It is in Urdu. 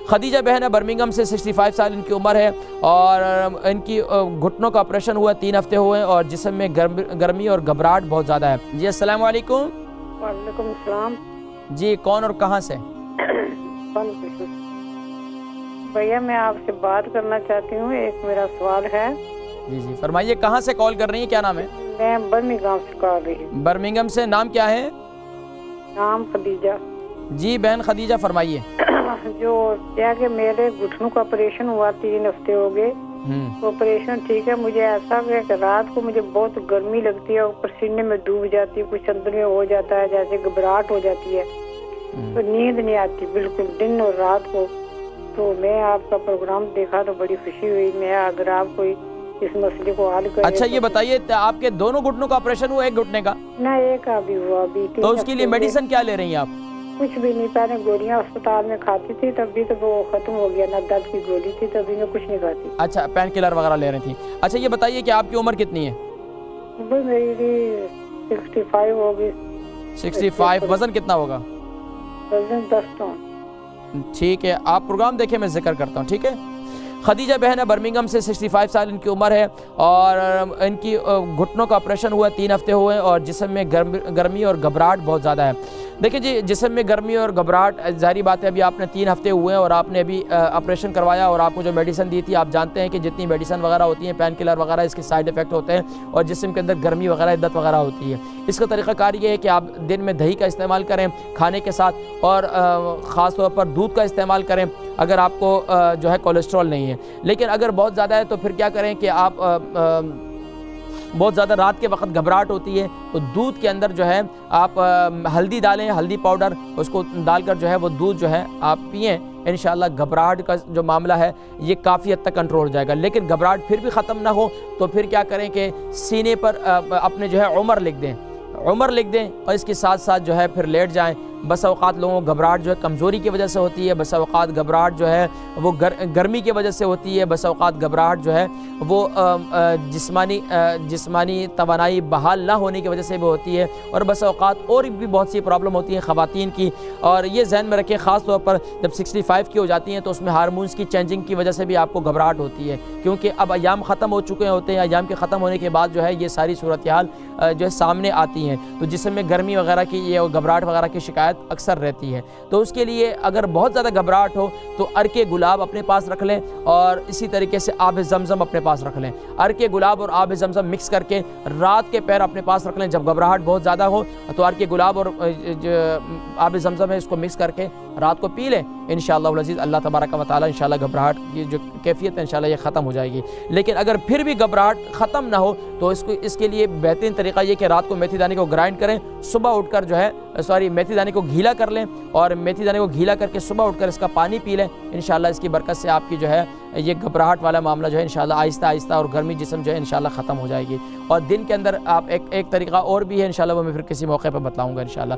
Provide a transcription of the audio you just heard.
خدیجہ بہن ہے برمنگھم سے، 65 سال ان کی عمر ہے، اور ان کی گھٹنوں کا آپریشن ہوا 3 ہفتے ہوئے ہیں، اور جسم میں گرمی اور گھبراہٹ بہت زیادہ ہے۔ جی السلام علیکم۔ وعلیکم السلام۔ جی کون اور کہاں سے؟ بھیا میں آپ سے بات کرنا چاہتی ہوں، ایک میرا سوال ہے۔ جی جی فرمائیے، کہاں سے کال کر رہی ہیں، کیا نام ہے؟ میں برمنگھم سے کال رہی ہوں۔ برمنگھم سے، نام کیا ہے؟ نام خدیجہ۔ جی بہن خدیجہ فرمائیے۔ جو کیا کہ میرے گھٹنوں کا آپریشن ہوا 3 ہفتے ہو گئے، آپریشن ٹھیک ہے، مجھے ایسا کہ رات کو مجھے بہت گرمی لگتی ہے، اوپر سینے میں ڈوب جاتی ہے، کچھ اندر میں ہو جاتا ہے، جیسے گھبراہٹ ہو جاتی ہے، تو نیند نہیں آتی بالکل دن اور رات کو۔ تو میں آپ کا پروگرام دیکھا تو بڑی خوشی ہوئی، میں اگر آپ کوئی اس مسئلے کو حل کرے۔ اچھا یہ بتائیے، آپ کے دونوں گھٹنوں کا آپریشن ہوا ایک گھٹنے کا؟ نہ ایک ابھی ہوا، ابھی۔ تو اس کے لیے میڈیسن کیا لے رہی ہیں آپ؟ کچھ بھی نہیں، پہلے گولیاں اسپتال میں کھاتی تھی، تب بھی تو وہ ختم ہو گیا، نہ درد کی گولی تھی، تبھی میں کچھ نہیں کھاتی۔ اچھا پین کلر وغیرہ لے رہی تھی۔ اچھا یہ بتائیے کہ آپ کی عمر کتنی ہے؟ میری 65 ہوگی۔ 65۔ وزن کتنا ہوگا؟ وزن 10 ٹن۔ ٹھیک ہے، آپ پروگرام دیکھیں، میں ذکر کرتا ہوں، ٹھیک ہے؟ خدیجہ بہن ہے برمنگھم سے، 65 سال ان کی عمر ہے، اور ان کی گھٹنوں کا آپریشن ہوا 3 ہفتے ہوئے ہیں، اور جسم میں گرمی اور گھبراہٹ بہت زیادہ ہے۔ دیکھیں جی، جسم میں گرمی اور گھبراہٹ ظاہری بات ہے، ابھی آپ نے 3 ہفتے ہوئے ہیں اور آپ نے ابھی آپریشن کروایا، اور آپ کو جو میڈیسن دی تھی، آپ جانتے ہیں کہ جتنی میڈیسن وغیرہ ہوتی ہیں، پین کلر وغیرہ، اس کے سائیڈ افیکٹ ہوتے ہیں، اور جسم کے اندر گرمی وغیرہ، عدت وغیرہ ہوتی ہے۔ اس کا طریقہ کار یہ ہے کہ آپ دن میں دہی کا استعمال کریں کھانے کے ساتھ، اور خاص طور پر دودھ کا استعمال کریں اگر آپ کو جو ہے کولیسٹرول نہیں ہے۔ لیکن اگر بہت زیادہ ہے تو پھر کیا کریں کہ آپ بہت زیادہ رات کے وقت گھبراہٹ ہوتی ہے تو دودھ کے اندر جو ہے آپ ہلدی ڈالیں، ہلدی پاؤڈر، اس کو ڈال کر جو ہے وہ دودھ جو ہے آپ پئیں، انشاءاللہ گھبراہٹ کا جو معاملہ ہے یہ کافی حد تک کنٹرول ہو جائے گا۔ لیکن گھبراہٹ پھر بھی ختم نہ ہو تو پھر کیا کریں کہ سینے پر اپنے جو ہے عمر لکھ دیں، عمر لکھ دیں، اور اس کے ساتھ ساتھ جو ہے پھر لیٹ جائیں۔ بس اوقات لوگوں کو گھبراہٹ جو ہے کمزوری کی وجہ سے ہوتی ہے، بس اوقات گھبراہٹ جو ہے وہ گرمی کی وجہ سے ہوتی ہے، بس اوقات گھبراہٹ جو ہے وہ جسمانی توانائی بحال نہ ہونے کی وجہ سے بھی ہوتی ہے، اور بس اوقات اور بھی بہت سی پرابلم ہوتی ہیں خواتین کی۔ اور یہ ذہن میں رکھیں، خاص طور پر جب 65 کی ہو جاتی ہیں تو اس میں ہارمونز کی چینجنگ کی وجہ سے بھی آپ کو گھبراہٹ ہوتی ہے، کیونکہ اب ایام ختم ہو چکے ہوتے ہیں، ایام کے ختم ہونے کے بعد جو ہے یہ ساری صورتحال جو ہے سامنے آتی ہیں، تو جسم میں گرمی وغیرہ کی یہ گھبراہٹ وغیرہ کی شکایت اکثر رہتی ہے۔ تو اس کے لیے اگر بہت زیادہ گھبراہٹ ہو تو عرق گلاب اپنے پاس رکھ لیں، اور اسی طریقے سے آب زمزم اپنے پاس رکھ لیں۔ عرق گلاب اور آب زمزم مکس کر کے رات کے پیر اپنے پاس رکھ لیں۔ جب گھبراہٹ بہت زیادہ ہو تو عرق گلاب اور آب زمزم ہے اس کو مکس کر کے رات کو پی لیں، انشاءاللہ العزیز اللہ تبارک و تعالی انشاءاللہ گھبراہٹ کی جو کیفیت ہے انشاءاللہ یہ ختم ہو جائے گی۔ لیکن اگر پھر بھی گھبراہٹ ختم نہ ہو تو اس کے لیے بہترین طریقہ یہ کہ رات کو میتھی دانے کو گرائنڈ کریں، صبح اٹھ کر جو ہے میتھی دانے کو گھیلا کر لیں، اور میتھی دانے کو گھیلا کر کے صبح اٹھ کر اس کا پانی پی لیں، انشاءاللہ اس کی برکت سے آپ کی جو ہے یہ گھبراہٹ والا معاملہ جو ہے انشاءاللہ آہستہ آہستہ اور گرمی جسم جو ہے انشاءاللہ ختم ہو جائے گی۔ اور دن کے اندر آپ ایک طریقہ اور بھی ہے انشاءاللہ وہ میں پھر کسی موقع پر بتلاؤں گا انشاءاللہ۔